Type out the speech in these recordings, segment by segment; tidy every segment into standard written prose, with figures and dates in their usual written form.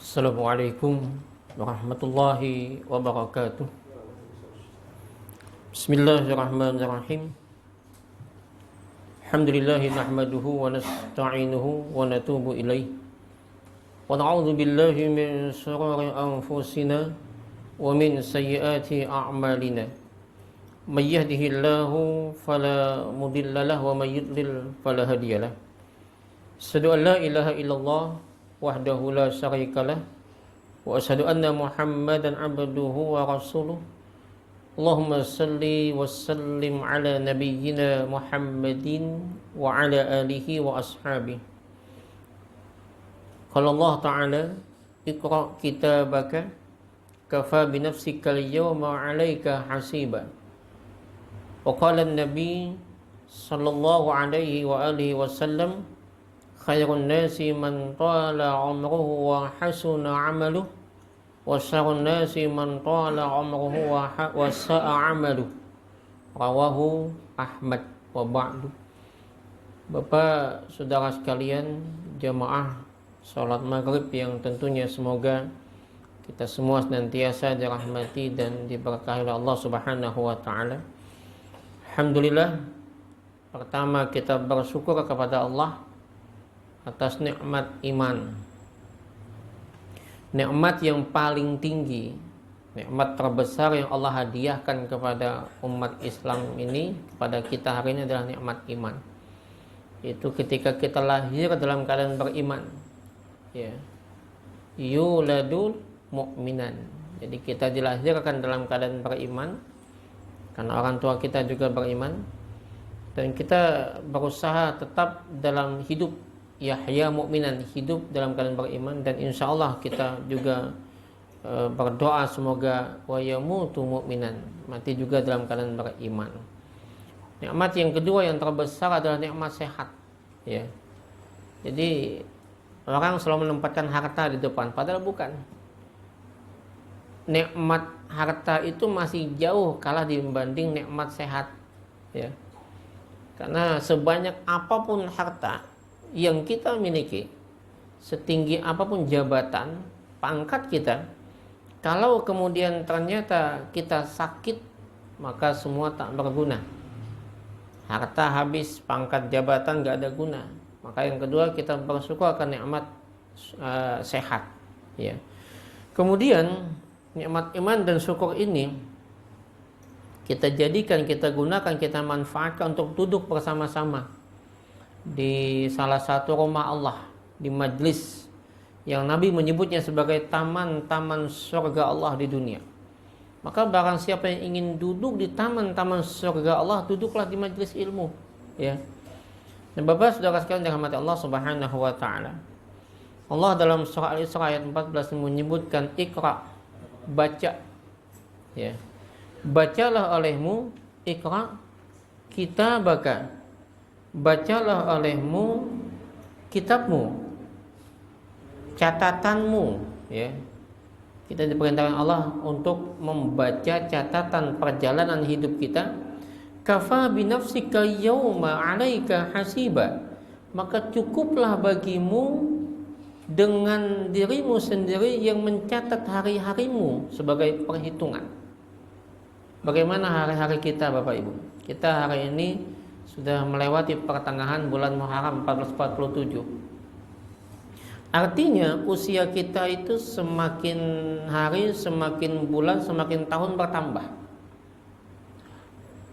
Assalamualaikum warahmatullahi wabarakatuh. Bismillahirrahmanirrahim. Alhamdulillahi nahmaduhu wa nasta'inuhu wa natubu ilaih. Wa na'udzu billahi min shururi anfusina wa min sayyiati a'malina. May yahdihillahu fala mudilla lahu wa may yudlil fala hadiyalah. Asyhadu an la ilaha illallah wahdahu la syarikalah wa asyhadu anna Muhammadan abduhu wa rasuluh. Allahumma salli wa sallim ala nabiyyina Muhammadin wa ala alihi wa ashabihi. Qala Allah Ta'ala, Iqra' kitabaka kafa bi nafsika al-yawma 'alaika hasiba. Wa qala an-nabi sallallahu alaihi wa alihi wasallam, khairun nasi man tala umruhu wa hasuna amaluh, wa syarrun nasi man tala umruhu wa sa'a amaluh. Rawahu Ahmad wa ba'du. Bapak, saudara sekalian, jamaah salat maghrib yang tentunya semoga kita semua senantiasa dirahmati dan diberkahi oleh Allah Subhanahu wa taala. Alhamdulillah, pertama kita bersyukur kepada Allah atas nikmat iman, nikmat yang paling tinggi, nikmat terbesar yang Allah hadiahkan kepada umat Islam ini, kepada kita hari ini adalah nikmat iman. Itu ketika kita lahir dalam keadaan beriman, ya, yuladul mu'minan. Jadi kita dilahirkan dalam keadaan beriman karena orang tua kita juga beriman, dan kita berusaha tetap dalam hidup yahya mu'minan, hidup dalam keadaan beriman, dan insya Allah kita juga berdoa semoga wa yamutu mu'minan, mati juga dalam keadaan beriman. Nikmat yang kedua yang terbesar adalah nikmat sehat, ya. Jadi orang selalu menempatkan harta di depan, padahal bukan. Nikmat harta itu masih jauh kalah dibanding nikmat sehat, ya. Karena sebanyak apapun harta yang kita miliki, setinggi apapun jabatan, pangkat kita, kalau kemudian ternyata kita sakit, maka semua tak berguna. Harta habis, pangkat, jabatan gak ada guna. Maka yang kedua, kita bersyukur akan nikmat sehat, ya. Kemudian nikmat iman dan syukur ini kita jadikan, kita gunakan, kita manfaatkan untuk duduk bersama-sama di salah satu rumah Allah, di majlis yang Nabi menyebutnya sebagai taman-taman surga Allah di dunia. Maka barang siapa yang ingin duduk di taman-taman surga Allah, duduklah di majlis ilmu, ya. Dan Bapak saudara sekalian dirahmati Allah Subhanahu wa taala, Allah dalam surah Al-Isra ayat 14 menyebutkan Iqra', baca, ya. Bacalah olehmu, Iqra' kitabaka, bacalah olehmu kitabmu, catatanmu, ya. Kita diperintahkan Allah untuk membaca catatan perjalanan hidup kita. Kafa binafsika yawma 'alaika hasiba, maka cukuplah bagimu dengan dirimu sendiri yang mencatat hari-harimu sebagai perhitungan. Bagaimana hari-hari kita, Bapak Ibu? Kita hari ini sudah melewati pertengahan bulan Muharram 1447. Artinya usia kita itu semakin hari, semakin bulan, semakin tahun bertambah.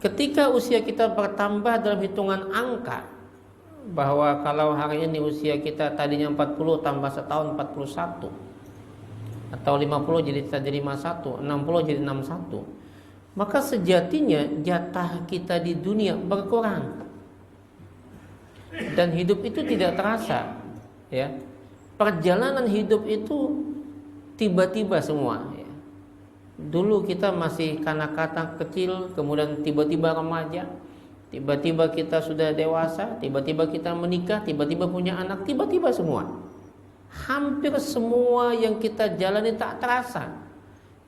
Ketika usia kita bertambah dalam hitungan angka, bahwa kalau hari ini usia kita tadinya 40 tambah setahun 41, atau 50 jadi 51, 60 jadi 61, maka sejatinya jatah kita di dunia berkurang dan hidup itu tidak terasa, ya. Perjalanan hidup itu tiba-tiba semua, ya. Dulu kita masih kanak-kanak kecil, kemudian tiba-tiba remaja, tiba-tiba kita sudah dewasa, tiba-tiba kita menikah, tiba-tiba punya anak, tiba-tiba semua. Hampir semua yang kita jalani tak terasa.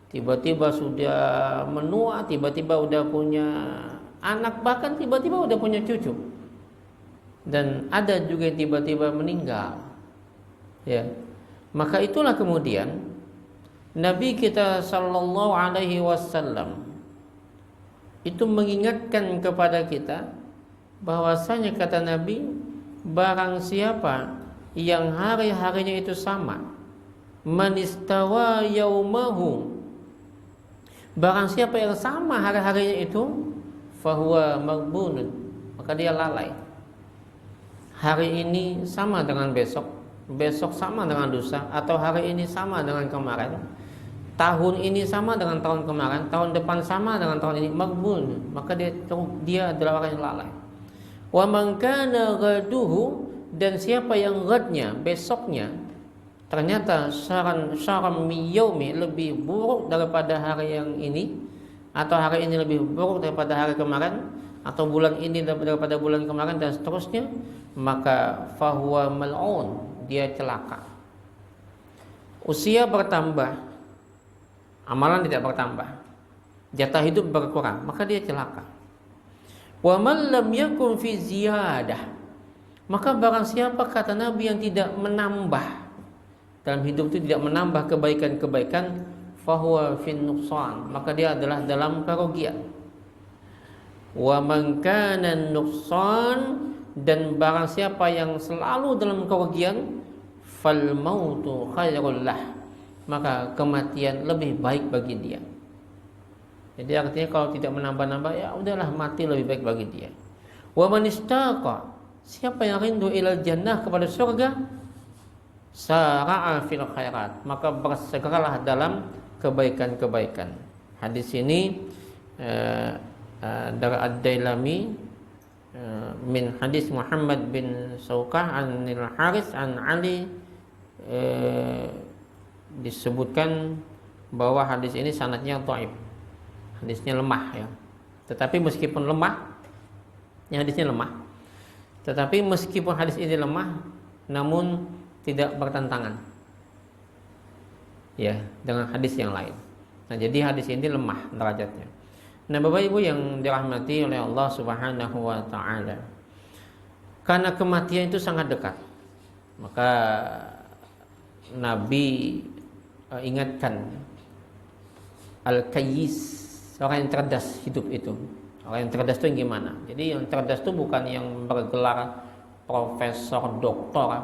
Tiba-tiba sudah menua, tiba-tiba udah punya anak, bahkan tiba-tiba udah punya cucu. Dan ada juga yang tiba-tiba meninggal, ya. Maka itulah kemudian Nabi kita sallallahu alaihi wasallam itu mengingatkan kepada kita bahwasanya kata Nabi, barang siapa yang hari-harinya itu sama, man istawa yaumahu, barang siapa yang sama hari-harinya itu, fahuwa maghbunun, maka dia lalai. Hari ini sama dengan besok, besok sama dengan lusa, atau hari ini sama dengan kemarin, tahun ini sama dengan tahun kemarin, tahun depan sama dengan tahun ini, maghbun, maka dia adalah orang yang lalai. Wa man kana ghaduhu, dan siapa yang ghadnya, besoknya ternyata syaram yaumi, lebih buruk daripada hari yang ini, atau hari ini lebih buruk daripada hari kemarin, atau bulan ini daripada bulan kemarin, dan seterusnya, maka fahuwa mal'un, dia celaka. Usia bertambah, amalan tidak bertambah, jatah hidup berkurang, maka dia celaka. Wa man lam yakun fi ziyadah, maka barang siapa kata Nabi yang tidak menambah dalam hidup itu, tidak menambah kebaikan-kebaikan, fahuwa fin nuqsan, maka dia adalah dalam kerugian. Wa man kana nuqsan, dan barang siapa yang selalu dalam kerugian, fal mautu khairul lah, maka kematian lebih baik bagi dia. Jadi artinya kalau tidak menambah-nambah, ya udahlah, mati lebih baik bagi dia. Wa man istaqa, siapa yang rindu ilal jannah, kepada surga, sara'a fil khairat, maka bersegeralah dalam kebaikan-kebaikan. Hadis ini dari Ad-Dailami min hadis Muhammad bin Sawqah anil Haris an Ali, disebutkan bahwa hadis ini sanadnya dhaif, hadisnya lemah ya. Tetapi meskipun lemah, ya hadisnya lemah, tetapi meskipun hadis ini lemah, namun tidak bertentangan ya dengan hadis yang lain. Nah, jadi hadis ini lemah derajatnya. Nah, Bapak Ibu yang dirahmati oleh Allah Subhanahu wa taala, karena kematian itu sangat dekat, maka Nabi ingatkan al-kayyis, orang yang cerdas hidup itu. Orang yang cerdas itu yang gimana? Jadi yang cerdas itu bukan yang bergelar profesor, doktor,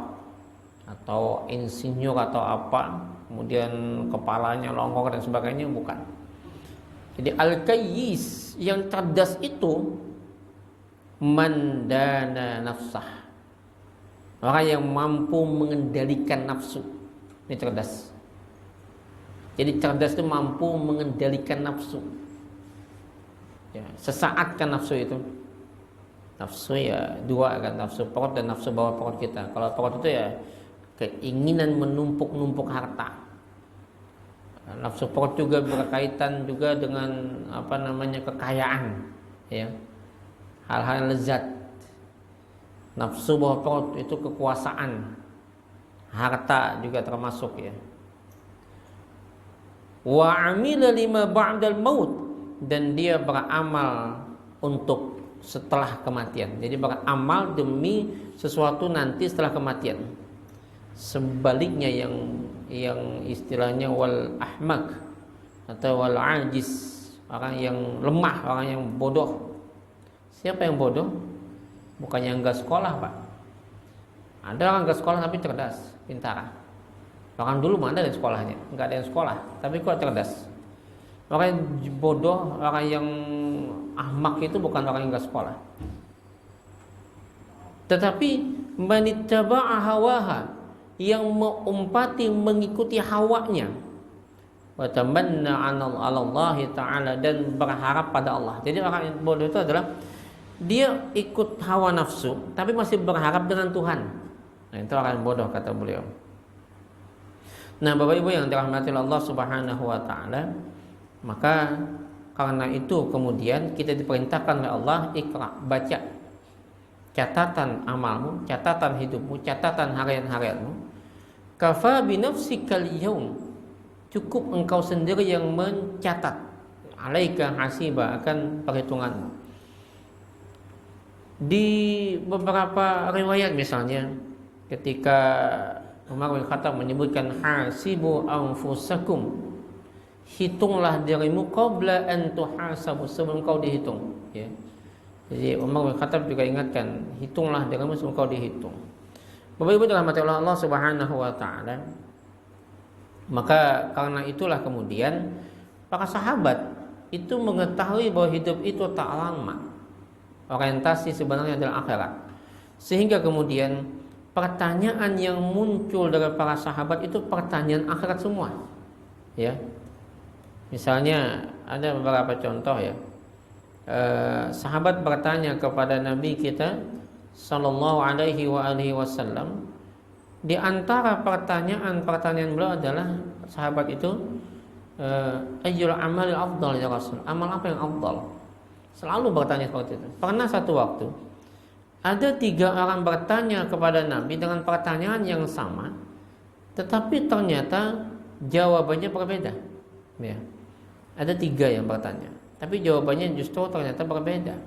atau insinyur atau apa, kemudian kepalanya longkor dan sebagainya, bukan. Jadi al-kayyis, yang cerdas itu man dana nafsah, orang yang mampu mengendalikan nafsu. Ini cerdas. Jadi cerdas itu mampu mengendalikan nafsu ya, sesaat kan nafsu itu. Nafsu ya dua kan, nafsu perut dan nafsu bawah perut kita. Kalau perut itu ya keinginan menumpuk-numpuk harta. Nafsu perut juga berkaitan juga dengan kekayaan ya, hal-hal lezat. Nafsu bawah perut itu kekuasaan, harta juga termasuk ya. Wa amila lima ba'dal maut, dan dia beramal untuk setelah kematian. Jadi beramal demi sesuatu nanti setelah kematian. Sebaliknya yang istilahnya wal ahmak atau wal ajiz, orang yang lemah, orang yang bodoh. Siapa yang bodoh? Bukannya yang enggak sekolah, Pak. Ada orang enggak sekolah tapi cerdas, pintar. Orang dulu mana ada sekolahnya? Enggak ada yang sekolah, tapi kok cerdas. Orang yang bodoh, orang yang ahmak itu bukan orang yang enggak sekolah. Tetapi manittaba'a hawaha, yang mengumpati mengikuti hawanya, wa tamanna 'ala Allah taala, dan berharap pada Allah. Jadi orang yang bodoh itu adalah dia ikut hawa nafsu tapi masih berharap dengan Tuhan. Nah, itu orang yang bodoh kata beliau. Nah, Bapak Ibu yang dirahmati Allah Subhanahu wa taala, maka karena itu kemudian kita diperintahkan oleh Allah, ikra, baca. Catatan amalmu, catatan hidupmu, catatan harian-harianmu. Kafa bi nafsikal yaum, cukup engkau sendiri yang mencatat. Alaika hasiba, akan perhitunganmu. Di beberapa riwayat misalnya ketika Umar bin Khattab menyebutkan hasibu anfusakum, hitunglah dirimu qabla an tuhasabu, sebelum kau dihitung, ya. Jadi Umar bin Khattab juga ingatkan, hitunglah dirimu sebelum kau dihitung. Bapak Ibu dirahmati Allah Subhanahu wa taala. Maka karena itulah kemudian para sahabat itu mengetahui bahwa hidup itu tak lama. Orientasi sebenarnya adalah akhirat. Sehingga kemudian pertanyaan yang muncul dari para sahabat itu pertanyaan akhirat semua. Ya. Misalnya ada beberapa contoh ya. Sahabat bertanya kepada Nabi kita sallallahu alaihi wasallam. Di antara pertanyaan beliau adalah sahabat itu, ayyul amali afdal ya Rasul, amal apa yang afdal? Selalu bertanya seperti itu. Pernah satu waktu ada 3 orang bertanya kepada Nabi dengan pertanyaan yang sama, tetapi ternyata jawabannya berbeda. Ya. Ada 3 yang bertanya, tapi jawabannya justru ternyata berbeda.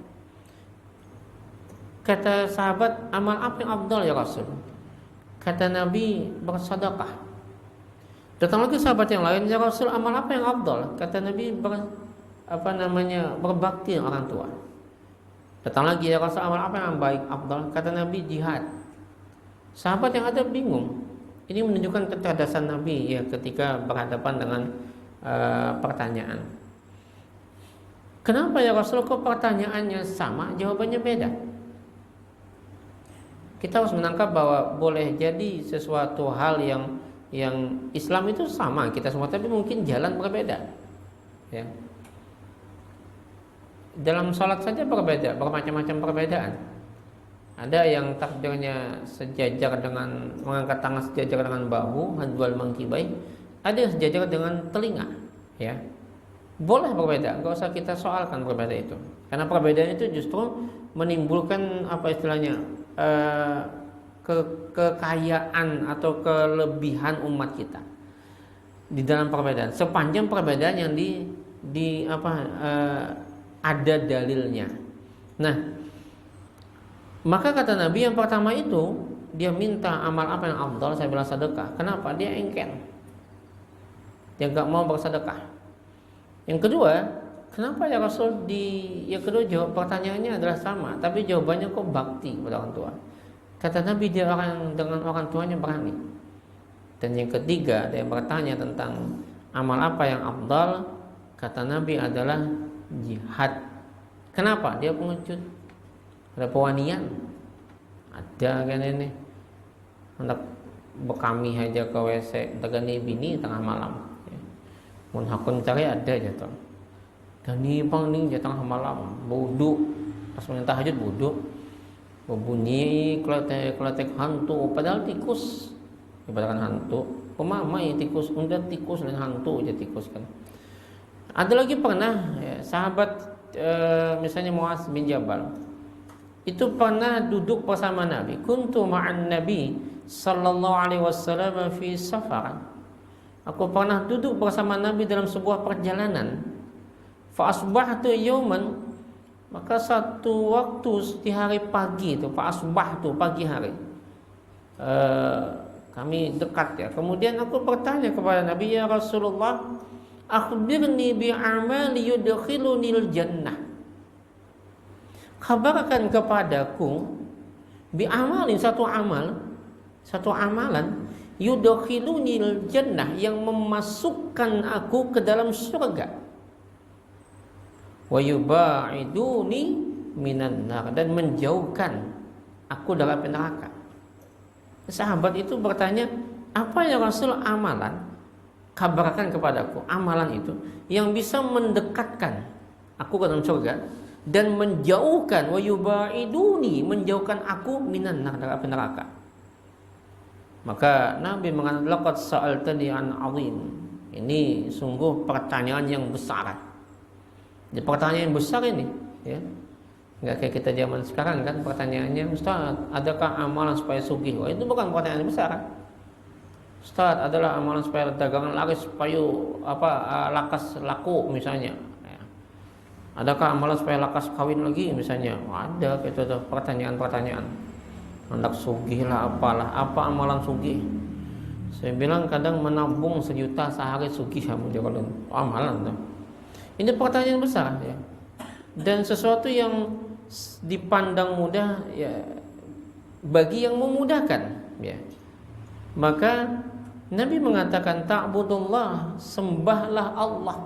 Kata sahabat, amal apa yang afdal ya Rasul? Kata Nabi, bersedekah. Datang lagi sahabat yang lain, ya Rasul, amal apa yang afdal? Kata Nabi, berbakti orang tua. Datang lagi, ya Rasul, amal apa yang baik afdal? Kata Nabi, jihad. Sahabat yang ada bingung. Ini menunjukkan kecerdasan Nabi ya ketika berhadapan dengan pertanyaan. Kenapa ya Rasul kok pertanyaannya sama, jawabannya beda? Kita harus menangkap bahwa boleh jadi sesuatu hal yang Islam itu sama kita semua, tapi mungkin jalan berbeda. Ya. Dalam sholat saja berbeda, bermacam-macam perbedaan. Ada yang takbirnya sejajar dengan mengangkat tangan sejajar dengan bahu, hadwal mangkibai. Ada yang sejajar dengan telinga. Ya, boleh berbeda, nggak usah kita soalkan perbedaan itu. Karena perbedaan itu justru menimbulkan apa istilahnya? Kekayaan atau kelebihan umat kita di dalam perbedaan. Sepanjang perbedaan yang ada dalilnya. Nah, maka kata Nabi yang pertama itu dia minta amal apa yang afdal, saya bilang sedekah. Kenapa? Dia engken. Dia nggak mau bersedekah. Yang kedua, kenapa ya Rasul yang kedua jawab pertanyaannya adalah sama, tapi jawabannya kok bakti kepada orang tua. Kata Nabi dia orang dengan orang tuanya berani. Dan yang ketiga ada yang bertanya tentang amal apa yang afdal, kata Nabi adalah jihad. Kenapa? Dia pengecut. Ada pewanian. Ada kan ini. Hendak bekami aja ke WC, tegani bini tengah malam. Mun hakun cari ada aja tuh. Dan ini pangling di tengah malam, bodoh, pas menentah tahajud bodoh, berbunyi kletek hantu, padahal tikus, ibaratkan hantu, pemamai tikus, unda tikus dan hantu aja tikus kan. Ada lagi pernah ya, sahabat misalnya Muaz bin Jabal, itu pernah duduk bersama Nabi, kuntu ma'an Nabi sallallahu alaihi wasallam fi safar. Aku pernah duduk bersama Nabi dalam sebuah perjalanan. Fa asbahtu yawman, maka satu waktu di hari pagi itu, fa asbahtu pagi hari. Kami dekat ya. Kemudian aku bertanya kepada Nabi, ya Rasulullah, akhbirni bi amali yudkhilunil jannah. Kabarkan kepadaku bi amalin, satu amalan yudkhilunil jannah, yang memasukkan aku ke dalam surga, wa yubaiduni minan nar, dan menjauhkan aku dari api neraka. Sahabat itu bertanya, apa ya Rasul amalan? Kabarkan kepadaku amalan itu yang bisa mendekatkan aku ke dalam surga dan menjauhkan, wa yubaiduni, menjauhkan aku minan nar, dari api neraka. Maka Nabi mengatakan, laqad sa'altani an 'azim. Ini sungguh pertanyaan yang besar. Jadi pertanyaan yang besar ini, ya. Enggak kayak kita zaman sekarang kan pertanyaannya, Ustaz, adakah amalan supaya sugih? Wah, itu bukan pertanyaan yang besar. Ustaz, adalah amalan supaya dagangan laris supaya lakas laku misalnya. Ya. Adakah amalan supaya lakas kawin lagi misalnya? Ada kayak itu pertanyaan-pertanyaan. Hendak sugih lah apalah, apa amalan sugih? Saya bilang kadang menabung 1 juta sehari sugih kamu dia kalau amalan tuh. Ini pertanyaan besar ya. Dan sesuatu yang dipandang mudah ya bagi yang memudahkan ya. Maka Nabi mengatakan ta'budullah, sembahlah Allah.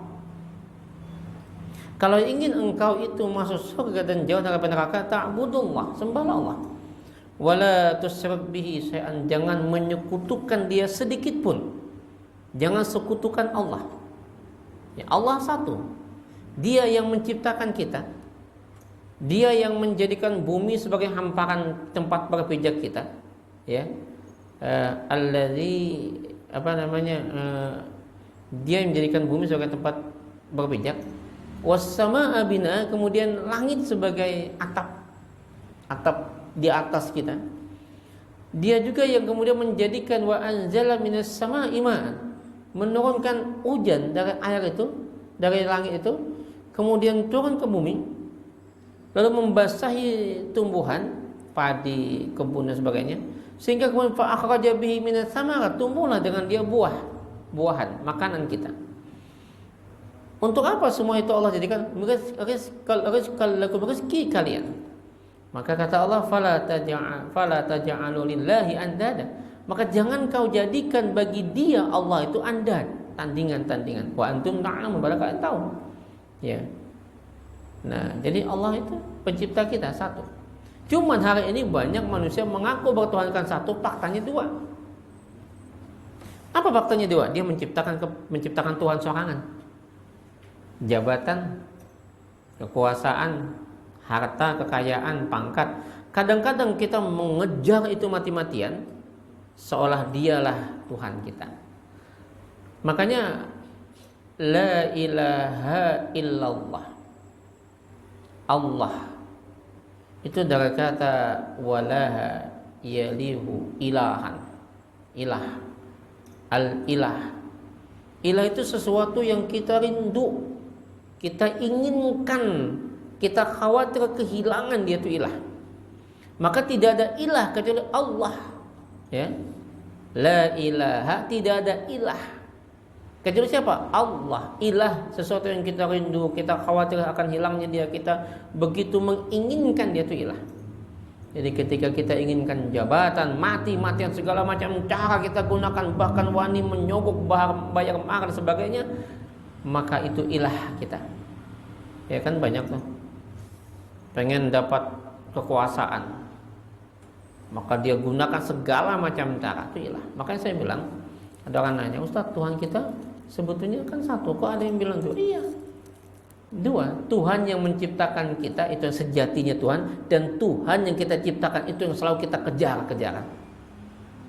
Kalau ingin engkau itu masuk surga dan jauh dari neraka, ta'budullah, sembahlah Allah. Wala tusyrik bihi syai'an, jangan menyekutukan dia sedikit pun. Jangan sekutukan Allah. Ya, Allah satu. Dia yang menciptakan kita. Dia yang menjadikan bumi sebagai hamparan tempat berpijak kita. Ya. Alladzi dia yang menjadikan bumi sebagai tempat berpijak. Was-samaa'a bina, kemudian langit sebagai atap di atas kita. Dia juga yang kemudian menjadikan wa anzala minas samaa'i ma'an, menurunkan hujan dari air itu, dari langit itu, kemudian turun ke bumi, lalu membasahi tumbuhan, padi, kebun dan sebagainya, sehingga kemudian fa akhraja bihi minas samarat, tumbuhlah dengan dia buahan, makanan kita. Untuk apa semua itu Allah jadikan rezeki kalian? Maka kata Allah, fala taj'alu lillahi andada. Maka jangan kau jadikan bagi dia Allah itu andad, tandingan-tandingan. Wa antum ta'lamun, padahal kalian tahu. Ya. Nah, jadi Allah itu pencipta kita satu. Cuman hari ini banyak manusia mengaku bertuhankan satu, faktanya dua. Apa faktanya dua? Dia menciptakan Tuhan sorangan. Jabatan, kekuasaan, harta, kekayaan, pangkat. Kadang-kadang kita mengejar itu mati-matian, seolah dialah Tuhan kita. Makanya la ilaha illallah, Allah itu dari kata walaha yalihu ilahan, ilah, al-ilah. Ilah itu sesuatu yang kita rindu, kita inginkan, kita khawatir kehilangan, dia itu ilah. Maka tidak ada ilah kecuali Allah. Ya. La ilaha, tidak ada ilah kecuali siapa? Allah. Ilah, sesuatu yang kita rindu, kita khawatir akan hilangnya dia, kita begitu menginginkan, dia itu ilah. Jadi ketika kita inginkan jabatan, mati-matian, segala macam cara kita gunakan, bahkan wani menyogok, bayar mahar dan sebagainya, maka itu ilah kita. Ya kan banyak tuh pengen dapat kekuasaan, maka dia gunakan segala macam cara, itu ilah. Makanya saya bilang, ada orang nanya, Ustaz, Tuhan kita sebetulnya kan satu, kok ada yang bilang dua? Iya, dua. Tuhan yang menciptakan kita itu yang sejatinya Tuhan, dan Tuhan yang kita ciptakan itu yang selalu kita kejar-kejaran.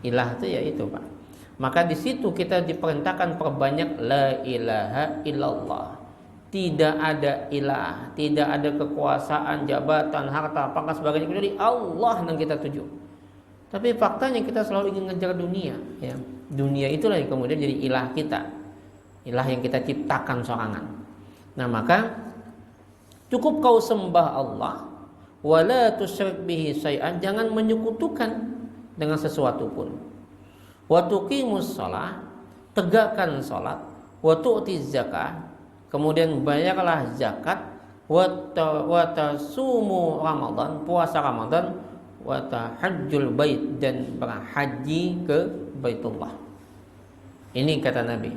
Ilah itu ya itu, Pak. Maka di situ kita diperintahkan perbanyak la ilaha illallah. Tidak ada ilah, tidak ada kekuasaan, jabatan, harta, pangkat sebagainya kecuali Allah yang kita tuju. Tapi faktanya kita selalu ingin ngejar dunia, ya. Dunia itulah yang kemudian jadi ilah kita. Ilah yang kita ciptakan sorangan. Nah, maka cukup kau sembah Allah, wala tusyrik bihi syai'an, jangan menyekutukan dengan sesuatu pun. Wa tuqimus shalah, tegakkan salat, wa tu'tiz zakah, kemudian bayarlah zakat, wa tasumu Ramadan, puasa Ramadan, wa tahajjul bait, dan berhaji ke Baitullah. Ini kata Nabi.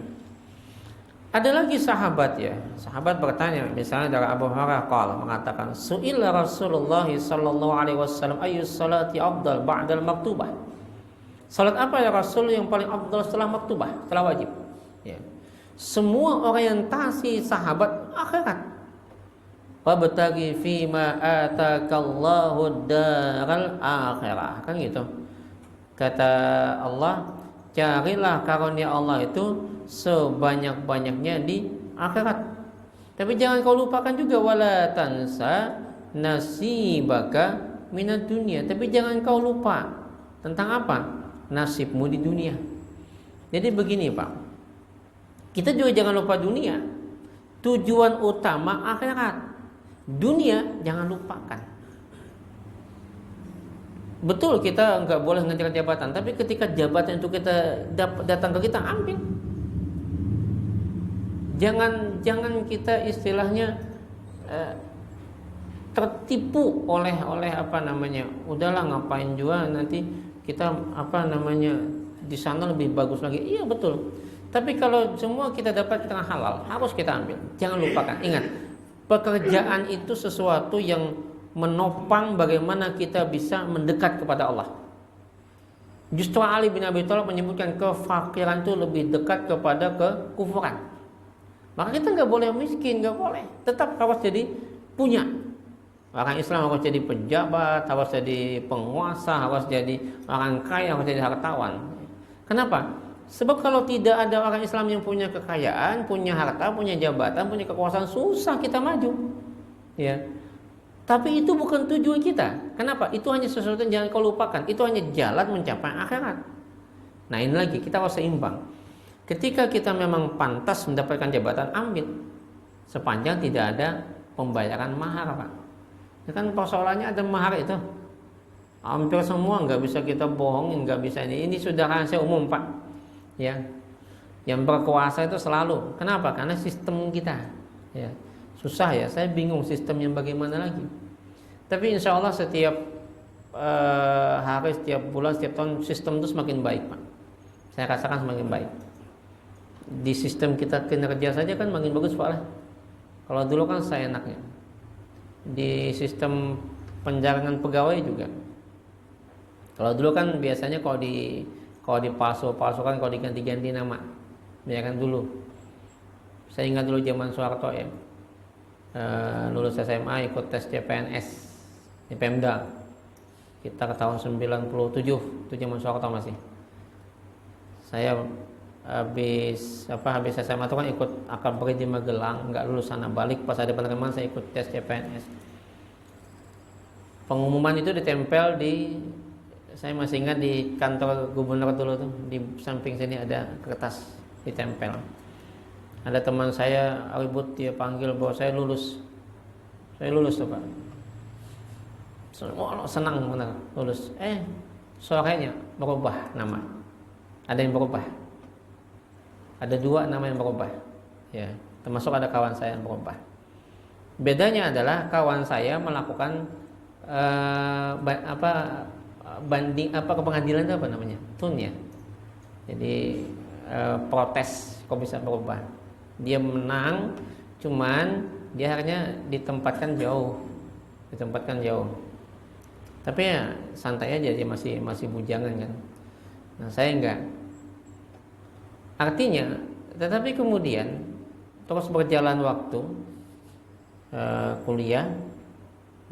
Ada lagi sahabat, ya. Sahabat bertanya, misalnya dari Abu Hurairah qala, mengatakan, su'ila Rasulullah sallallahu alaihi wasallam ayyus salati afdal ba'dal maktubah. Salat apa ya Rasul yang paling afdal setelah maktubah, setelah wajib? Ya. Semua orientasi sahabat akhirat. Wabtaghi fima atakallahu daral akhirah, kan gitu. Kata Allah, carilah karunia Allah itu sebanyak-banyaknya di akhirat. Tapi jangan kau lupakan juga wala tansa nasibaka minad dunia. Tapi jangan kau lupa tentang apa? Nasibmu di dunia. Jadi begini, Pak. Kita juga jangan lupa dunia. Tujuan utama akhirat. Dunia jangan lupakan. Betul kita nggak boleh ngejar jabatan, tapi ketika jabatan itu kita datang ke kita, ambil. Jangan kita istilahnya tertipu oleh apa namanya, udahlah ngapain juga, nanti kita apa namanya di sana lebih bagus lagi. Iya betul. Tapi kalau semua kita dapat dengan halal, harus kita ambil. Jangan lupakan. Ingat, pekerjaan itu sesuatu yang menopang bagaimana kita bisa mendekat kepada Allah. Justru Ali bin Abi Thalib menyebutkan kefakiran itu lebih dekat kepada kekufuran. Maka kita nggak boleh miskin, nggak boleh. Tetap harus jadi punya. Orang Islam harus jadi pejabat, harus jadi penguasa, harus jadi orang kaya, harus jadi hartawan. Kenapa? Sebab kalau tidak ada orang Islam yang punya kekayaan, punya harta, punya jabatan, punya kekuasaan, susah kita maju. Ya. Tapi itu bukan tujuan kita. Kenapa? Itu hanya sesuatu yang jangan kau lupakan. Itu hanya jalan mencapai akhirat. Nah ini lagi, kita harus seimbang. Ketika kita memang pantas mendapatkan jabatan, ambil. Sepanjang tidak ada pembayaran mahar, Pak. Ya kan persoalannya ada mahar itu. Hampir semua nggak bisa kita bohongin, nggak bisa ini. Ini sudah rahasia umum, Pak. Ya, yang berkuasa itu selalu. Kenapa? Karena sistem kita. Ya, susah ya. Saya bingung sistem yang bagaimana lagi. Tapi insya Allah setiap hari, setiap bulan, setiap tahun sistem itu semakin baik, Pak. Saya rasakan semakin baik. Di sistem kita kinerja saja kan makin bagus, Pak. Kalau dulu kan saya enaknya. Di sistem penjaringan pegawai juga. Kalau dulu kan biasanya kalau dipalsu-palsukan, kalau diganti-ganti nama. Ya kan dulu. Saya ingat dulu zaman Soeharto ya. Lulus SMA ikut tes CPNS di Pemda. Kita ke tahun 97, itu zaman Soeharto masih. Saya habis SMA itu kan ikut akabri di Magelang, nggak lulus sana, balik pas ada penerimaan saya ikut tes CPNS. Pengumuman itu ditempel di, saya masih ingat di kantor gubernur dulu tuh, di samping sini ada kertas ditempel. Ada teman saya ribut, dia panggil bahwa saya lulus tuh Pak. Semua senang benar lulus. Sorenya berubah nama, ada yang berubah. Ada 2 nama yang berubah, ya, termasuk ada kawan saya yang berubah. Bedanya adalah kawan saya melakukan ke pengadilan itu apa namanya, tun ya. Jadi protes kok bisa berubah. Dia menang, cuman dia akhirnya ditempatkan jauh. Tapi ya santai aja, dia masih bujangan kan. Nah saya enggak. Artinya, tetapi kemudian terus berjalan waktu, kuliah,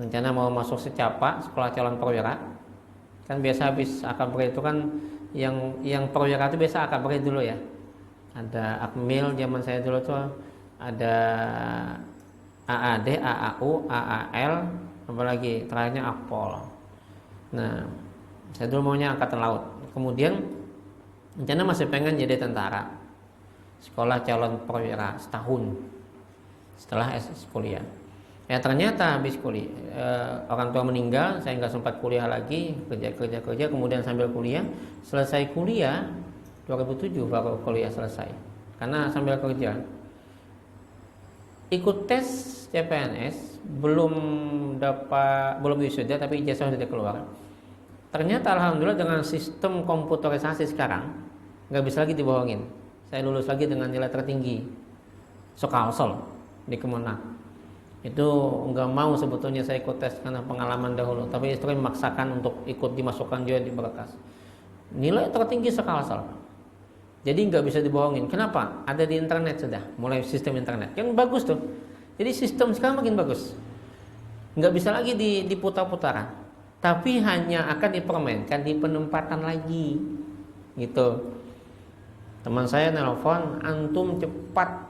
rencana mau masuk secapa, sekolah calon perwira. Kan biasa habis akabri itu kan yang perwira itu biasa akabri dulu ya. Ada akmil zaman saya dulu tuh, ada AAD, AAU, AAL, apalagi terakhirnya akpol. Nah, saya dulu maunya angkatan laut. Kemudian rencana masih pengen jadi tentara, sekolah calon perwira setahun setelah kuliah. Ya ternyata habis kuliah orang tua meninggal, saya nggak sempat kuliah lagi, kerja. Kemudian sambil kuliah, selesai kuliah 2007 baru kuliah selesai, karena sambil kerja. Ikut tes CPNS, belum wisuda, tapi ijazah sudah keluar. Ternyata alhamdulillah dengan sistem komputerisasi sekarang nggak bisa lagi dibohongin. Saya lulus lagi dengan nilai tertinggi, Sokalsol di Kemenak. Itu nggak mau sebetulnya saya ikut tes karena pengalaman dahulu, tapi istri memaksakan untuk ikut, dimasukkan juga di berkas. Nilai tertinggi Sokalsol. Jadi nggak bisa dibohongin. Kenapa? Ada di internet sudah, mulai sistem internet. Kan bagus tuh. Jadi sistem sekarang makin bagus. Nggak bisa lagi diputar-putaran. Tapi hanya akan dipermainkan di penempatan lagi, gitu. Teman saya nelpon, antum cepat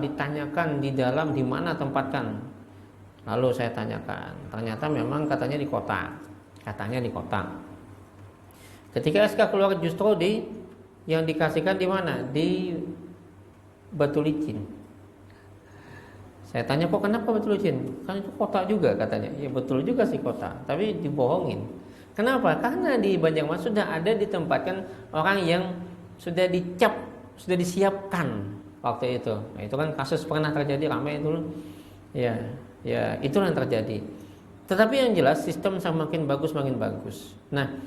ditanyakan di dalam di mana tempatkan. Lalu saya tanyakan, ternyata memang katanya di kota. Ketika SK keluar justru yang dikasihkan di mana? Di Batu Licin. Saya tanya, kok kenapa Betrujin? Kan itu kota juga katanya. Ya betul juga sih kota, tapi dibohongin. Kenapa? Karena di Banjarmasin sudah ada ditempatkan orang yang sudah dicap, sudah disiapkan waktu itu. Nah, itu kan kasus pernah terjadi ramai itu. Ya, ya itulah yang terjadi. Tetapi yang jelas sistem semakin bagus makin bagus. Nah,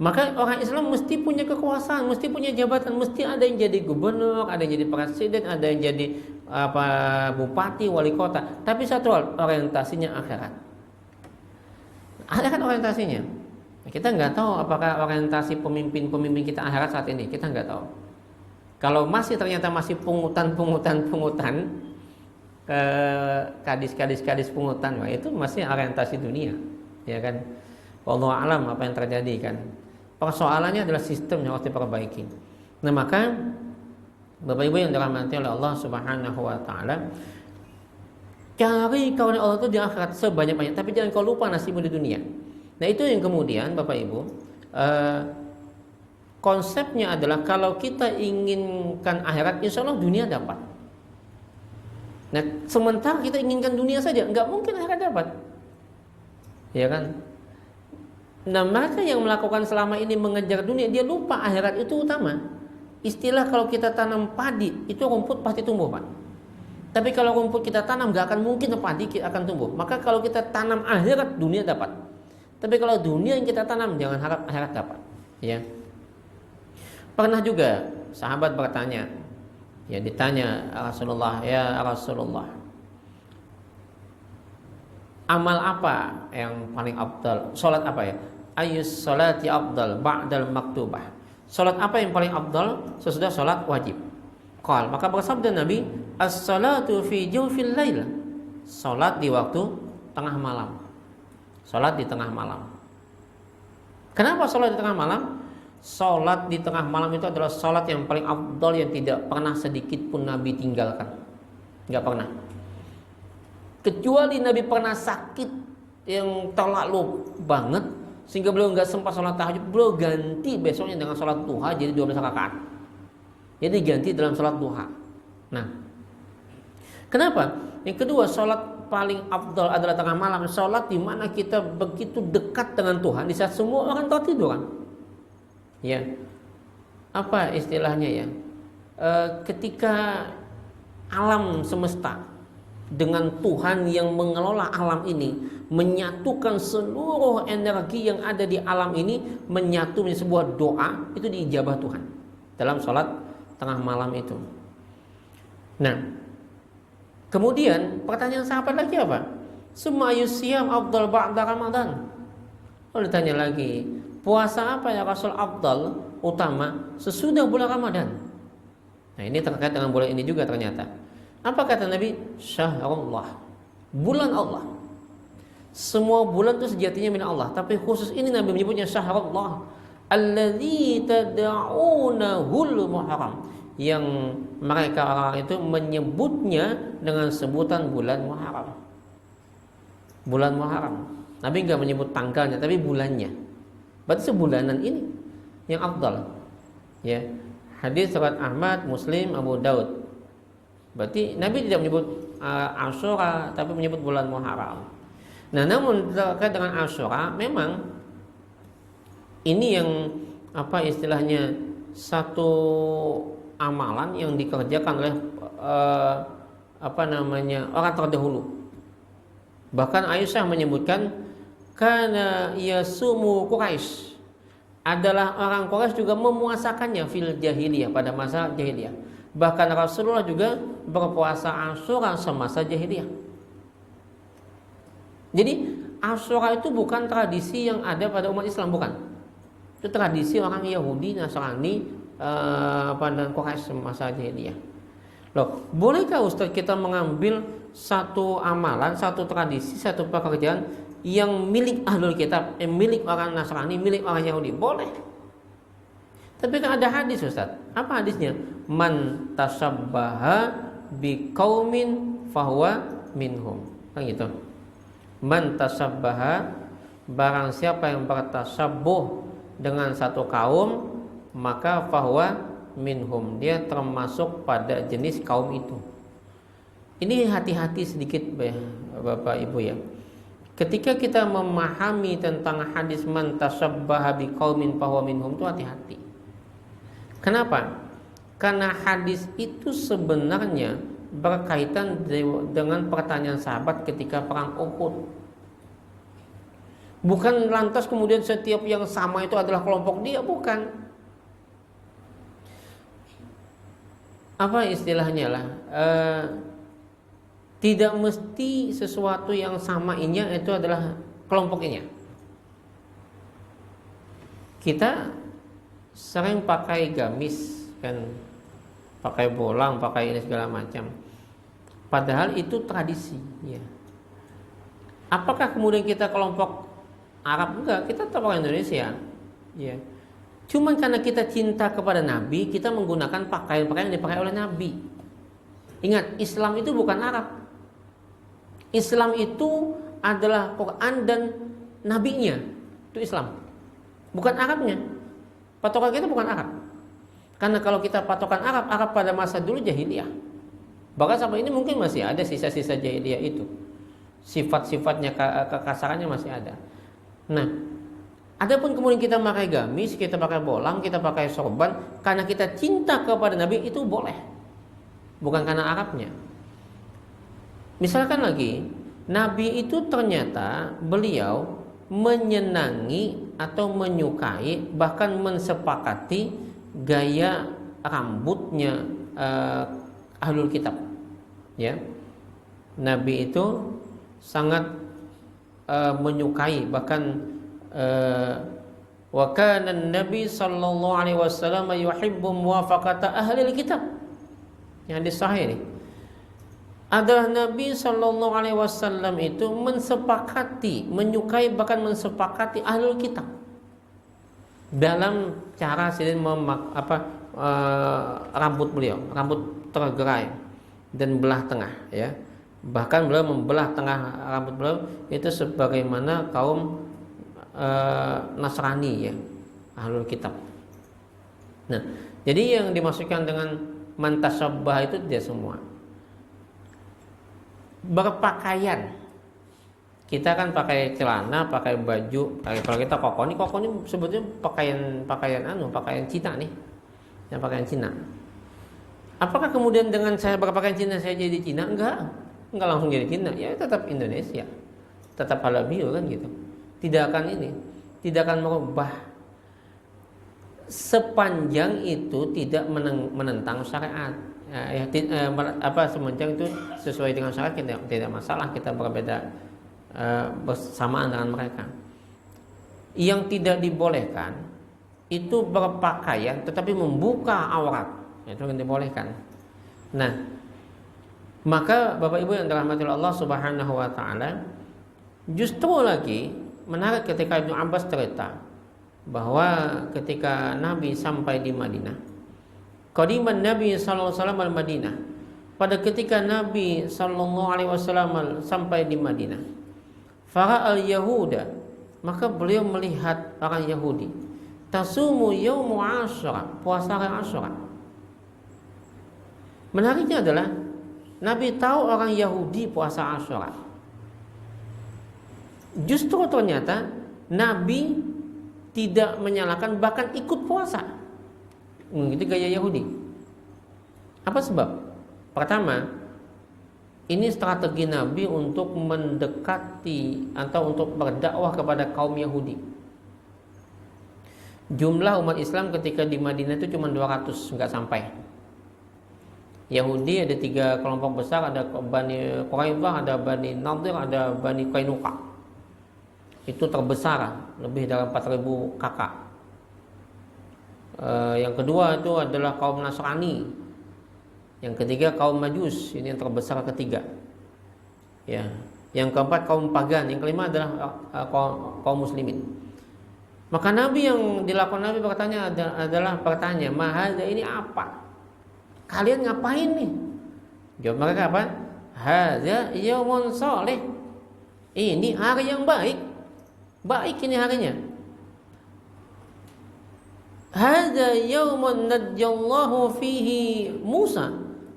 maka orang Islam mesti punya kekuasaan, mesti punya jabatan, mesti ada yang jadi gubernur, ada yang jadi presiden, ada yang jadi bupati, wali kota. Tapi satu hal, orientasinya akhirat. Akhirat orientasinya. Kita nggak tahu apakah orientasi pemimpin kita saat ini. Kita nggak tahu. Kalau ternyata masih pungutan, gadis pungutan, wah itu masih orientasi dunia, ya kan? Wallahu alam apa yang terjadi kan? Persoalannya adalah sistem yang harus diperbaiki. Nah maka Bapak Ibu yang dirahmati oleh Allah Subhanahu wa taala, cari karunia Allah itu di akhirat sebanyak-banyak, tapi jangan kau lupa nasibmu di dunia. Nah itu yang kemudian Bapak Ibu, konsepnya adalah kalau kita inginkan akhirat, insya Allah dunia dapat. Nah sementara kita inginkan dunia saja, nggak mungkin akhirat dapat, ya kan? Nah mereka yang melakukan selama ini mengejar dunia, dia lupa akhirat itu utama. Istilah kalau kita tanam padi, itu rumput pasti tumbuh Pak. Tapi kalau rumput kita tanam, gak akan mungkin padi akan tumbuh. Maka kalau kita tanam akhirat, dunia dapat. Tapi kalau dunia yang kita tanam, jangan harap akhirat dapat, ya. Pernah juga sahabat bertanya, ya ditanya Rasulullah, ya Rasulullah, amal apa yang paling afdal? Salat apa ya? Ayyus salati afdal ba'dal maktubah. Salat apa yang paling afdal sesudah salat wajib? Qal, maka bersabda Nabi, as-salatu fi jawfil lail. Salat di waktu tengah malam. Salat di tengah malam. Kenapa salat di tengah malam? Salat di tengah malam itu adalah salat yang paling afdal yang tidak pernah sedikit pun Nabi tinggalkan. Enggak pernah. Kecuali Nabi pernah sakit yang terlalu banget sehingga beliau nggak sempat sholat tahajud, beliau ganti besoknya dengan sholat duha jadi 12 rakaat. Jadi ganti dalam sholat duha. Nah, kenapa? Yang kedua, sholat paling afdal adalah tengah malam. Sholat di mana kita begitu dekat dengan Tuhan di saat semua orang tertiduran. Ya, apa istilahnya ya? Ketika alam semesta dengan Tuhan yang mengelola alam ini, menyatukan seluruh energi yang ada di alam ini, menyatu menjadi sebuah doa, itu diijabah Tuhan dalam sholat tengah malam itu. Nah, kemudian pertanyaan sahabat lagi apa? Summa yusyam afdal ba'da Ramadan. Lalu ditanya lagi, puasa apa ya Rasul afdal utama sesudah bulan Ramadan? Nah ini terkait dengan bulan ini juga ternyata. Apa kata Nabi? Syahrullah, bulan Allah. Semua bulan itu sejatinya milik Allah, tapi khusus ini Nabi menyebutnya syahrullah alladzi tad'unahul muharram, yang mereka orang itu menyebutnya dengan sebutan bulan Muharram. Bulan Muharram. Nabi enggak menyebut tanggalnya, tapi bulannya. Berarti sebulanan ini yang afdal. Ya. Hadis riwayat Ahmad, Muslim, Abu Daud. Berarti Nabi tidak menyebut Asyura, tapi menyebut bulan Muharram. Nah, namun terkait dengan Asyura, memang ini yang apa istilahnya satu amalan yang dikerjakan oleh orang terdahulu. Bahkan Aisyah menyebutkan kana yasumu Quraisy, adalah orang Quraisy juga memuasakannya fil jahiliyah, pada masa jahiliyah. Bahkan Rasulullah juga berpuasa Asyura semasa jahiliyah. Jadi Asyura itu bukan tradisi yang ada pada umat Islam, bukan. Itu tradisi orang Yahudi, Nasrani, dan Quraisy semasa jahiliyah. Loh, bolehkah Ustaz kita mengambil satu amalan, satu tradisi, satu pekerjaan yang milik ahlul kitab, milik orang Nasrani, milik orang Yahudi? Boleh. Tapi kan ada hadis Ustaz. Apa hadisnya? Man tasabbaha biqaumin fahuwa minhum. Kan gitu. Man tasabbaha, barang siapa yang bertasabbuh dengan satu kaum, maka fahuwa minhum, dia termasuk pada jenis kaum itu. Ini hati-hati sedikit Bapak Ibu ya. Ketika kita memahami tentang hadis man tasabbaha biqaumin fahuwa minhum, itu hati-hati. Kenapa? Karena hadis itu sebenarnya berkaitan dengan pertanyaan sahabat ketika perang Uhud. Bukan lantas kemudian setiap yang sama itu adalah kelompok dia, bukan. Apa istilahnya lah? Tidak mesti sesuatu yang sama ini itu adalah kelompoknya. Kita sering pakai gamis kan, pakai bolang, pakai ini segala macam. Padahal itu tradisi ya. Apakah kemudian kita kelompok Arab? Enggak, kita tetap orang Indonesia ya. Cuman karena kita cinta kepada Nabi, kita menggunakan pakaian-pakaian yang dipakai oleh Nabi. Ingat, Islam itu bukan Arab. Islam itu adalah Quran dan nabinya. Itu Islam. Bukan Arabnya. Patokan kita bukan Arab. Karena kalau kita patokan Arab pada masa dulu jahiliyah. Bahkan sampai ini mungkin masih ada sisa-sisa jahiliyah itu. Sifat-sifatnya, kekasarannya masih ada. Nah, adapun kemudian kita pakai gamis, kita pakai bolang, kita pakai sorban, karena kita cinta kepada Nabi, itu boleh. Bukan karena Arabnya. Misalkan lagi, Nabi itu ternyata beliau menyenangi atau menyukai, bahkan mensepakati gaya rambutnya ahlul kitab. Ya, Nabi itu sangat menyukai, bahkan wa kana Nabi sallallahu alaihi wasallam yuhibbu muwafaqata ahli kitab. Yang hadis sahih ini adalah Nabi Shallallahu Alaihi Wasallam itu mensepakati, menyukai bahkan mensepakati ahlul kitab dalam cara rambut beliau, rambut tergerai dan belah tengah ya. Bahkan beliau membelah tengah rambut beliau itu sebagaimana kaum Nasrani ya, ahlul kitab. Nah, jadi yang dimaksudkan dengan man tasabbah itu dia semua. Berpakaian, kita kan pakai celana, pakai baju, kalau kita koko ini sebetulnya pakaian Cina nih, yang pakaian Cina. Apakah kemudian dengan saya berpakaian Cina saya jadi Cina? Enggak langsung jadi Cina, ya tetap Indonesia, tetap halal bio kan gitu. Tidak akan merubah sepanjang itu tidak menentang syariat. Semenjak itu sesuai dengan syariat, tidak masalah kita berbeda bersamaan dengan mereka. Yang tidak dibolehkan itu berpakaian tetapi membuka aurat, itu yang dibolehkan. Nah, maka Bapak Ibu yang dirahmati Allah Subhanahu wa taala, justru lagi menarik ketika Ibnu Abbas cerita bahwa ketika Nabi sampai di Madinah, qadiman Nabi sallallahu alaihi wasallam al-Madinah, pada ketika Nabi sallallahu alaihi wasallam sampai di Madinah, fara'al yahuda, maka beliau melihat orang Yahudi tasumu yaumu Asyura, puasa hari Asyura. Menariknya adalah Nabi tahu orang Yahudi puasa Asyura. Justru ternyata Nabi tidak menyalahkan, bahkan ikut puasa. Itu gaya Yahudi. Apa sebab? Pertama, ini strategi Nabi untuk mendekati atau untuk berdakwah kepada kaum Yahudi. Jumlah umat Islam ketika di Madinah itu cuma 200, nggak sampai. Yahudi ada 3 kelompok besar, ada Bani Quraidah, ada Bani Nadir, ada Bani Qainuqa. Itu terbesar, lebih dari 4.000 kakak. Yang kedua itu adalah kaum Nasrani. Yang ketiga kaum Majus, ini yang terbesar ketiga. Ya. Yang keempat kaum pagan, yang kelima adalah kaum muslimin. Maka Nabi yang dilakukan Nabi bertanya adalah pertanyaan, "Mahadza, ini apa? Kalian ngapain nih?" Jawab mereka apa? "Hadza yaumun shalih." Ini hari yang baik. Baik ini harinya. Hadza yaumun najjallahu fihi Musa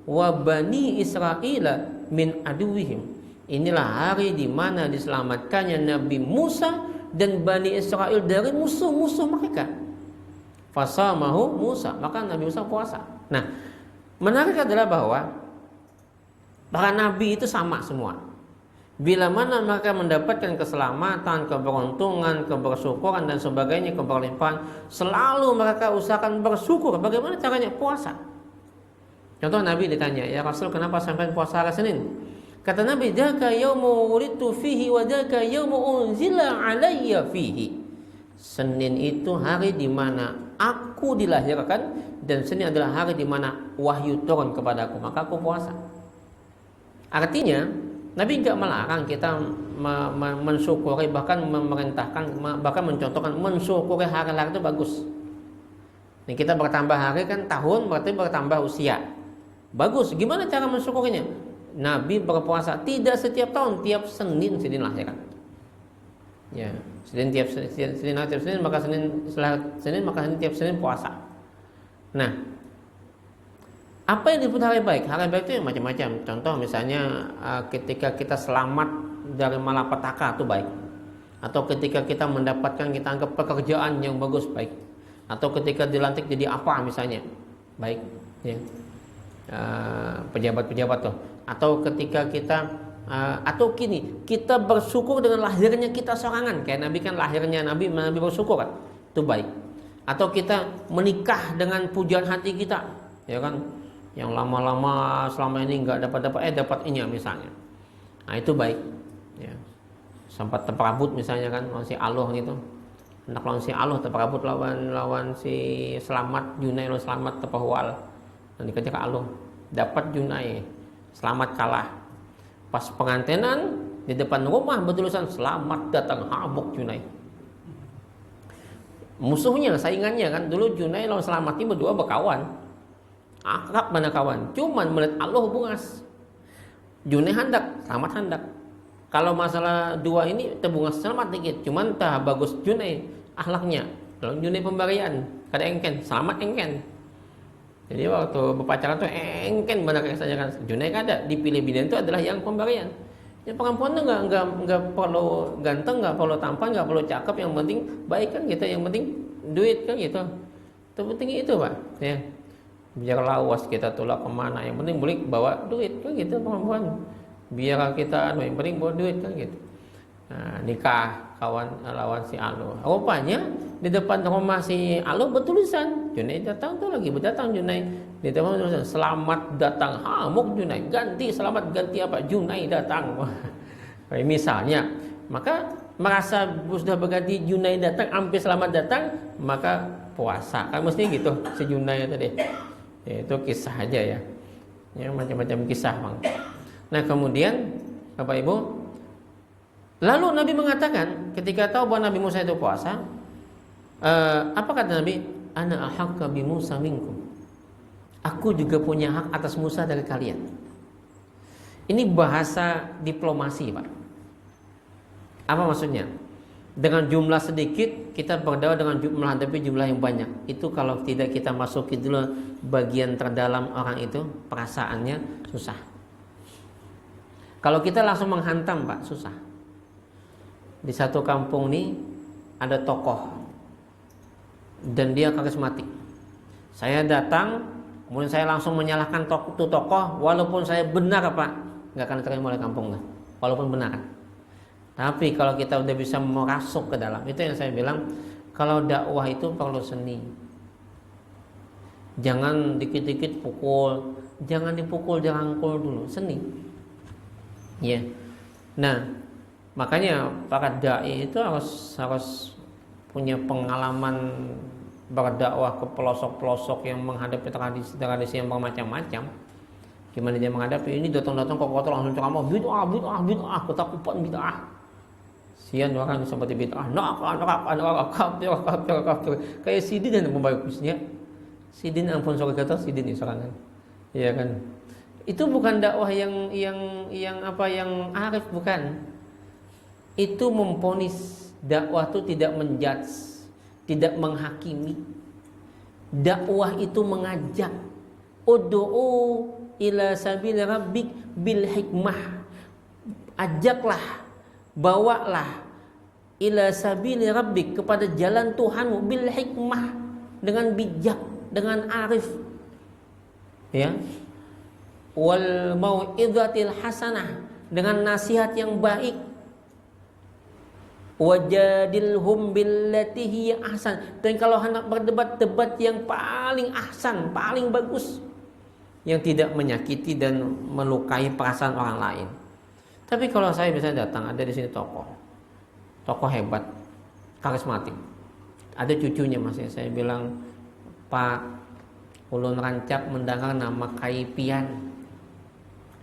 wa bani Israila min aduwihim. Inilah hari di mana diselamatkannya Nabi Musa dan Bani Israel dari musuh-musuh mereka. Fasamahu Musa, maka Nabi Musa puasa. Nah, menarik adalah bahwa para nabi itu sama semua. Bila mana mereka mendapatkan keselamatan, keberuntungan, kebersyukuran dan sebagainya, keberlimpahan, selalu mereka usahakan bersyukur. Bagaimana caranya? Puasa. Contoh Nabi ditanya, "Ya Rasul, kenapa sampai puasa hari Senin?" Kata Nabi, "Dzaka yaumu wulidtu fihi wa dzaka yaumu unzila alayya fihi." Senin itu hari di mana aku dilahirkan dan Senin adalah hari di mana wahyu turun kepadaku, maka aku puasa. Artinya, Nabi enggak melarang kita mensyukuri, bahkan memerintahkan, bahkan mencontohkan mensyukuri hari-hari itu bagus. Ini kita bertambah hari kan tahun berarti bertambah usia. Bagus. Gimana cara mensyukurinya? Nabi berpuasa tidak setiap tahun, tiap Senin lahiran. Ya, Senin tiap Senin maka Senin setelah Senin maka Senin tiap Senin puasa. Nah, apa yang disebut hari baik? Hari baik itu yang macam-macam. Contoh misalnya ketika kita selamat dari malapetaka itu baik. Atau ketika kita mendapatkan, kita anggap pekerjaan yang bagus, baik. Atau ketika dilantik jadi apa misalnya, baik. Ya. Pejabat-pejabat tuh. Atau ketika kita atau kini kita bersyukur dengan lahirnya kita sorangan, kayak Nabi kan lahirnya Nabi bersyukur kan, itu baik. Atau kita menikah dengan pujian hati kita, ya kan, yang lama-lama selama ini nggak dapat ini misalnya, nah itu baik. Ya. Sempat terperabot misalnya kan, lawan si Aloh gitu, hendak lawan si Aloh terperabot lawan si Selamat Junai, lawan Selamat terpahwal, dan dikejar ke Aloh, dapat Junai, Selamat kalah. Pas pengantinan di depan rumah bertulisan "Selamat datang Hamuk Junai." Musuhnya, saingannya kan, dulu Junai lawan Selamat ini berdua berkawan, akrab mana kawan. Cuman melihat Allah bungas, Junai handak, Selamat handak. Kalau masalah dua ini terbungas Selamat dikit, cuman tak bagus Junai akhlaknya. Kalau Junai pemberian, kada engken, Selamat engken. Jadi waktu berpacaran tuh engken benar saja kan. Junai kada dipilih bini itu adalah yang pemberian. Yang perempuan tuh nggak perlu ganteng, nggak perlu tampan, nggak perlu cakep, yang penting baik kan gitu, yang penting duit kan gitu. Terpenting itu Pak. Ya. Biar lawas kita tolak kemana, yang penting boleh bawa duit kan gitu perempuan. Biar kita yang penting bawa duit kan gitu. Nah, nikah kawan lawan si Alo. Rupanya di depan rumah si Alo bertulisan Junai datang tuh, lagi berdatang Junai. Di depan bertulisan "Selamat datang Hamuk Junai." Ganti selamat, ganti apa? Junai datang. Misalnya, maka merasa sudah berganti Junai datang, hampir selamat datang, maka puasa. Kan mesti gitu si Junai tadi. Ya, itu kisah aja ya. Ya macam-macam kisah, Bang. Nah, kemudian Bapak Ibu, lalu Nabi mengatakan ketika tahu bahwa Nabi Musa itu puasa, apa kata Nabi? "Ana ahaqqa bi Musa minkum." Aku juga punya hak atas Musa dari kalian. Ini bahasa diplomasi, Pak. Apa maksudnya? Dengan jumlah sedikit kita berdakwah dengan menghadapi jumlah yang banyak. Itu kalau tidak kita masuki dulu bagian terdalam orang itu, perasaannya susah. Kalau kita langsung menghantam, Pak, susah. Di satu kampung nih ada tokoh dan dia karismatik. Saya datang, kemudian saya langsung menyalahkan tokoh, walaupun saya benar Pak, nggak akan diterima oleh kampung kan, walaupun benar. Tapi kalau kita udah bisa merasuk ke dalam, itu yang saya bilang, kalau dakwah itu perlu seni. Jangan dikit-dikit pukul, jangan dipukul, dirangkul dulu, seni. Ya, nah. Makanya para dai itu harus punya pengalaman berdakwah ke pelosok-pelosok yang menghadapi tradisi yang bermacam-macam. Gimana dia menghadapi ini, datang-datang kok langsung ceramah bid'ah, ketakutan bid'ah. Sian orang seperti bid'ah, kafir. Kayak Sidin yang membagusnya. Sidin ampun sorry kata Sidin serangan. Iya kan? Itu bukan dakwah yang arif, bukan. Itu memponis. Dakwah itu tidak menjudge, tidak menghakimi. Dakwah itu mengajak. Ud'u ila sabil rabbik bil hikmah. Ajaklah, bawalah ila sabil rabbik, kepada jalan Tuhanmu, bil hikmah, dengan bijak, dengan arif. Ya. Wal mau'izatil hasanah, dengan nasihat yang baik. Wajadilhum billati hiya ahsan, dan kalau hendak berdebat, debat yang paling ahsan, paling bagus, yang tidak menyakiti dan melukai perasaan orang lain. Tapi kalau saya bisa datang, ada di sini tokoh hebat, karismatik, ada cucunya masih, saya bilang, Pak, ulun rancak mendengar nama Kai Pian,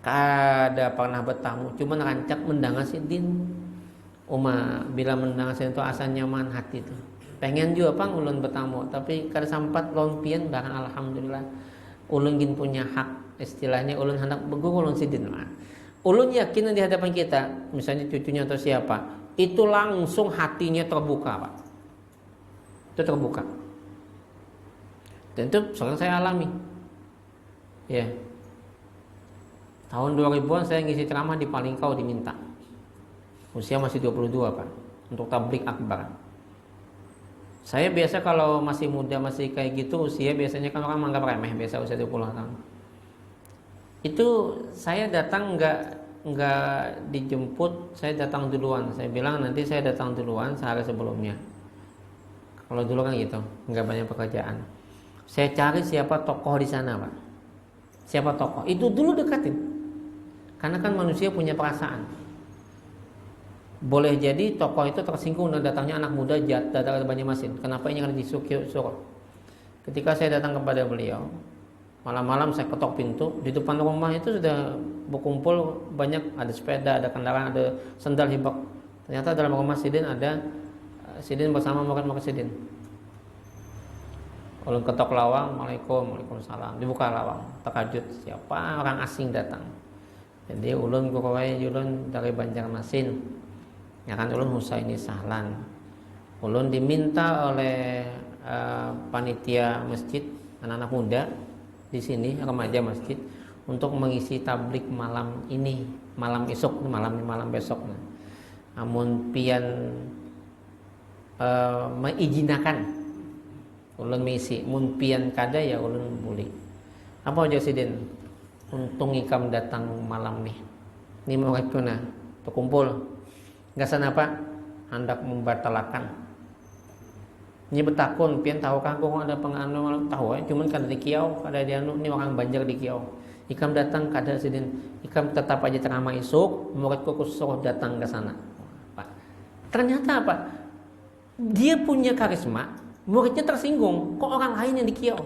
kada pernah bertamu, cuma rancak mendengar sidin. Uma bila mendengar sidin itu asa nyaman hati itu. Pengen juga Pang ulun bertamu, tapi kada sempat lawan pian, bahkan alhamdulillah ulun gin punya hak, istilahnya ulun hendak berguru ulun sidin lah. Ulun yakin di hadapan kita, misalnya cucunya atau siapa, itu langsung hatinya terbuka, Pak. Itu terbuka. Dan itu sekarang saya alami. Ya. Tahun 2000-an saya ngisi ceramah di Palingkau diminta. Usia masih 22, Pak, untuk tablik akbar. Saya biasa kalau masih muda, masih kayak gitu usia, biasanya kan orang menganggap remeh, biasa usia 20 tahun. Itu saya datang enggak dijemput, saya datang duluan. Saya bilang nanti saya datang duluan sehari sebelumnya. Kalau dulu kan gitu, enggak banyak pekerjaan. Saya cari siapa tokoh di sana, Pak. Siapa tokoh? Itu dulu dekatin. Karena kan manusia punya perasaan. Boleh jadi tokoh itu tersinggung dan datangnya anak muda datang ke Banjarmasin. Kenapa ini kan disuruh? Ketika saya datang kepada beliau, malam-malam saya ketok pintu, di depan rumah itu sudah berkumpul banyak, ada sepeda, ada kendaraan, ada sendal hibak. Ternyata dalam rumah Sidin ada Sidin bersama murid-murid Sidin. Ulun ketok lawang, Waalaikumsalam. Dibuka lawang, terkejut, siapa orang asing datang. Jadi ulun kurawai ulun dari Banjarmasin. Ya kan ulun Husaini Sahlan. Ulun diminta oleh panitia masjid, anak-anak muda di sini, remaja masjid, untuk mengisi tablik malam ini, malam esok, malam besok. Namun pian mengizinakan ulun mengisi, mun pian kada ya ulun boleh. Apa aja sidin? Untung ikam datang malam nih. Ini mau kuna terkumpul. Gasan apa? Hendak membatalkan. Ini betakun, pian tahukah kok ada penganu malam tahu cuman kada di Kiau, kada di anu, ini orang Banjar di Kiau. Ikam datang kada sidin. Ikam tetap aja ceramah esok, muridku suruh datang ke sana. Pak. Ternyata apa? Dia punya karisma, muridnya tersinggung, kok orang lain yang di Kiau.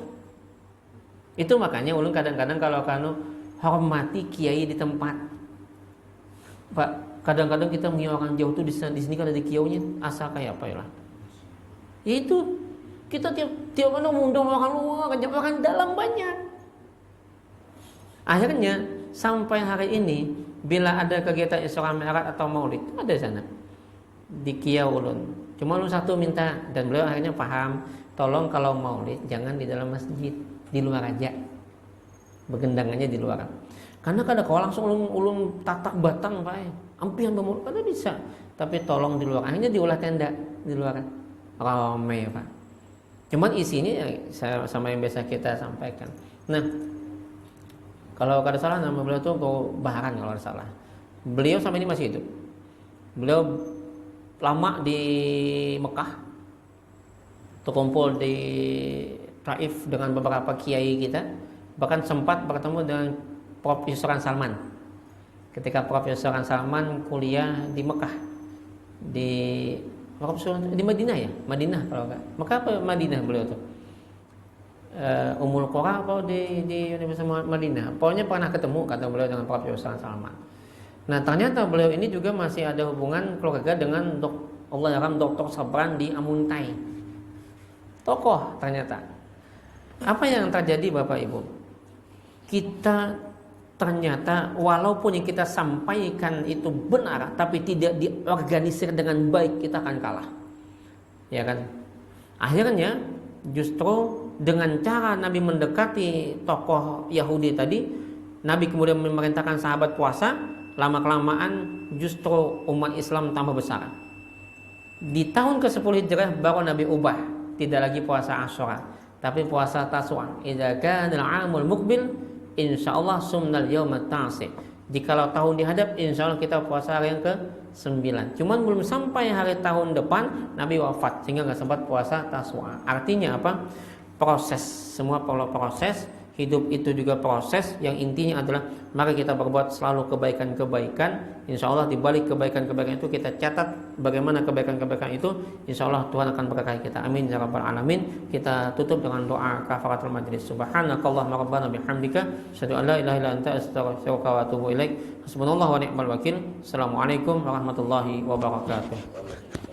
Itu makanya ulun kadang-kadang kalau kanu hormati kiai di tempat. Pak, kadang-kadang kita mengira orang jauh tuh di sini kan ada di Kiaunya, asa kayak apa ya lah. Itu kita tiap mana mengundang orang luar, orang dalam banyak. Akhirnya sampai hari ini bila ada kegiatan Isra Mi'raj atau Maulid ada di sana di Kiau ulun. Cuma ulun satu minta dan beliau akhirnya paham, tolong kalau Maulid jangan di dalam masjid, di luar aja. Begendangannya di luar. Karena kadang kalau langsung ulun tatak batang Pak, ampian bermulut kada bisa. Tapi tolong di luar. Akhirnya diolah tenda di luar. Ramai Pak. Cuman isinya ya, sama yang biasa kita sampaikan. Nah, kalau kada salah nama beliau tuh Baharan kalau kada salah. Beliau sampai ini masih hidup. Beliau lama di Mekah, terkumpul di Taif dengan beberapa kiai kita, bahkan sempat bertemu dengan Prof. Yusran Salman. Ketika Prof. Yusran Salman kuliah di Mekah, di Madinah ya, Madinah kalau enggak. Maka apa Madinah beliau tuh? Ummul Qura atau di Universitas Madinah. Pokoknya pernah ketemu kata beliau dengan Prof. Yusran Salman. Nah, ternyata beliau ini juga masih ada hubungan keluarga dengan Dr. Sabran di Amuntai. Tokoh ternyata. Apa yang terjadi Bapak Ibu? Kita ternyata walaupun yang kita sampaikan itu benar tapi tidak diorganisir dengan baik, kita akan kalah. Ya kan? Akhirnya justru dengan cara Nabi mendekati tokoh Yahudi tadi, Nabi kemudian memerintahkan sahabat puasa, lama-kelamaan justru umat Islam tambah besar. Di tahun ke-10 Hijrah baru Nabi ubah, tidak lagi puasa Asyura, tapi puasa Taswa. Idza kana al-'amul muqbil insyaallah sumnal yaumat tasi'. Jikalau tahun dihadap, insyaallah kita puasa hari yang ke-9. Cuman belum sampai hari tahun depan Nabi wafat, sehingga nggak sempat puasa Taswa. Artinya apa? Proses, semua perlu proses. Hidup itu juga proses. Yang intinya adalah mari kita berbuat selalu kebaikan-kebaikan. Insya Allah di balik kebaikan-kebaikan itu kita catat bagaimana kebaikan-kebaikan itu. Insya Allah Tuhan akan berkahi kita. Amin ya rabbal alamin. Kita tutup dengan doa kafaratul majlis. Subhanakallahumma rabbana bihamdika asyhadu an la ilaha illa anta astaghfiruka wa atubu ilaik. Hasbunallahu wa ni'mal wakil. Assalamualaikum warahmatullahi wabarakatuh.